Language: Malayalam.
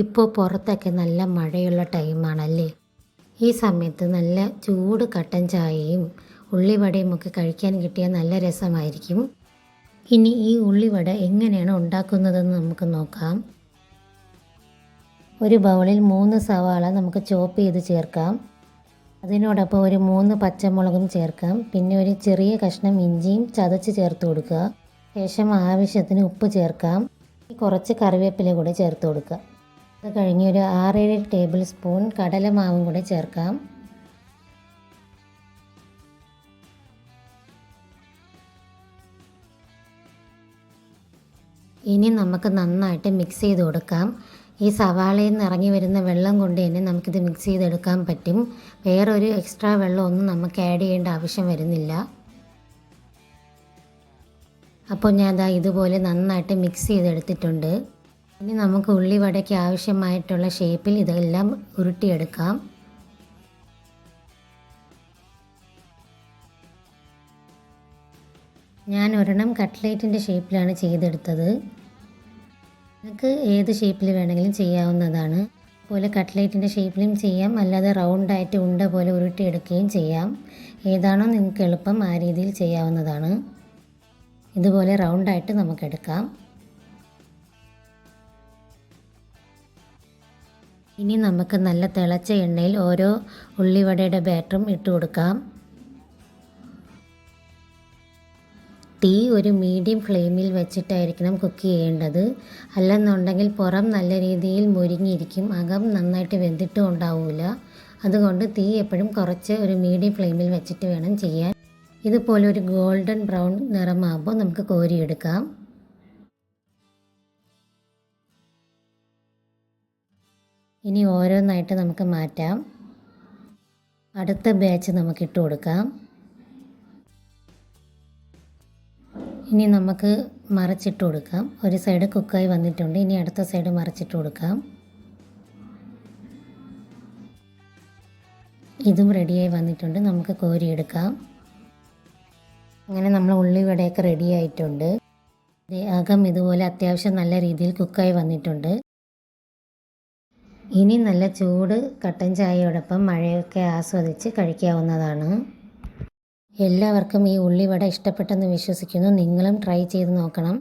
ഇപ്പോൾ പുറത്തൊക്കെ നല്ല മഴയുള്ള ടൈമാണല്ലേ. ഈ സമയത്ത് നല്ല ചൂട് കട്ടൻ ചായയും ഉള്ളിവടയും ഒക്കെ കഴിക്കാൻ കിട്ടിയാൽ നല്ല രസമായിരിക്കും. ഇനി ഈ ഉള്ളിവട എങ്ങനെയാണ് ഉണ്ടാക്കുന്നതെന്ന് നമുക്ക് നോക്കാം. ഒരു ബൗളിൽ 3 സവാള നമുക്ക് ചോപ്പ് ചെയ്ത് ചേർക്കാം. അതിനോടൊപ്പം ഒരു 3 പച്ചമുളകും ചേർക്കാം. പിന്നെ ഒരു ചെറിയ കഷ്ണം ഇഞ്ചിയും ചതച്ച് ചേർത്ത് കൊടുക്കുക. ശേഷം ആവശ്യത്തിന് ഉപ്പ് ചേർക്കാം. കുറച്ച് കറിവേപ്പില കൂടെ ചേർത്ത് കൊടുക്കുക. അത് കഴിഞ്ഞ് ഒരു 6-7 ടേബിൾ സ്പൂൺ കടലമാവും കൂടെ ചേർക്കാം. ഇനി നമുക്ക് നന്നായിട്ട് മിക്സ് ചെയ്ത് കൊടുക്കാം. ഈ സവാളയിൽ നിന്ന് ഇറങ്ങി വരുന്ന വെള്ളം കൊണ്ട് തന്നെ നമുക്കിത് മിക്സ് ചെയ്തെടുക്കാൻ പറ്റും. വേറൊരു എക്സ്ട്രാ വെള്ളമൊന്നും നമുക്ക് ആഡ് ചെയ്യേണ്ട ആവശ്യം വരുന്നില്ല. അപ്പോൾ ഞാൻ ഇതുപോലെ നന്നായിട്ട് മിക്സ് ചെയ്തെടുത്തിട്ടുണ്ട്. ഇനി നമുക്ക് ഉള്ളിവടയ്ക്ക് ആവശ്യമായിട്ടുള്ള ഷേപ്പിൽ ഇതെല്ലാം ഉരുട്ടിയെടുക്കാം. ഞാൻ ഒരെണ്ണം കട്ട്ലേറ്റിൻ്റെ ഷേപ്പിലാണ് ചെയ്തെടുത്തത്. നിങ്ങൾക്ക് ഏത് ഷേപ്പിൽ വേണമെങ്കിലും ചെയ്യാവുന്നതാണ്. അതുപോലെ കട്ട്ലേറ്റിൻ്റെ ഷേപ്പിലും ചെയ്യാം, അല്ലാതെ റൗണ്ടായിട്ട് ഉണ്ട പോലെ ഉരുട്ടിയെടുക്കുകയും ചെയ്യാം. ഏതാണോ നിങ്ങൾക്ക് എളുപ്പം ആ രീതിയിൽ ചെയ്യാവുന്നതാണ്. ഇതുപോലെ റൗണ്ടായിട്ട് നമുക്കെടുക്കാം. ഇനി നമുക്ക് നല്ല തിളച്ച എണ്ണയിൽ ഓരോ ഉള്ളിവടയുടെ ബാറ്ററും ഇട്ട് കൊടുക്കാം. തീ ഒരു മീഡിയം ഫ്ലെയിമിൽ വെച്ചിട്ടായിരിക്കണം കുക്ക് ചെയ്യേണ്ടത്. അല്ലെന്നുണ്ടെങ്കിൽ പുറം നല്ല രീതിയിൽ മുരിങ്ങിയിരിക്കും, അകം നന്നായിട്ട് വെന്തിട്ടും ഉണ്ടാവില്ല. അതുകൊണ്ട് തീ എപ്പോഴും കുറച്ച് ഒരു മീഡിയം ഫ്ലെയിമിൽ വെച്ചിട്ട് വേണം ചെയ്യാൻ. ഇതുപോലെ ഒരു ഗോൾഡൻ ബ്രൗൺ നിറമാകുമ്പോൾ നമുക്ക് കോരിയെടുക്കാം. ഇനി ഓരോന്നായിട്ട് നമുക്ക് മാറ്റാം. അടുത്ത ബാച്ച് നമുക്ക് ഇട്ട് കൊടുക്കാം. ഇനി നമുക്ക് മറിച്ചിട്ട് കൊടുക്കാം. ഒരു സൈഡ് കുക്കായി വന്നിട്ടുണ്ട്. ഇനി അടുത്ത സൈഡ് മറിച്ചിട്ട് കൊടുക്കാം. ഇതും റെഡിയായി വന്നിട്ടുണ്ട്. നമുക്ക് കോരിയെടുക്കാം. അങ്ങനെ നമ്മൾ ഉള്ളിവടയൊക്കെ റെഡി ആയിട്ടുണ്ട്. അകം ഇതുപോലെ അത്യാവശ്യം നല്ല രീതിയിൽ കുക്കായി വന്നിട്ടുണ്ട്. ഇനി നല്ല ചൂട് കട്ടൻ ചായയോടൊപ്പം മഴയൊക്കെ ആസ്വദിച്ച് കഴിക്കാവുന്നതാണ്. എല്ലാവർക്കും ഈ ഉള്ളിവട ഇഷ്ടപ്പെട്ടെന്ന് വിശ്വസിക്കുന്നു. നിങ്ങളും ട്രൈ ചെയ്ത് നോക്കണം.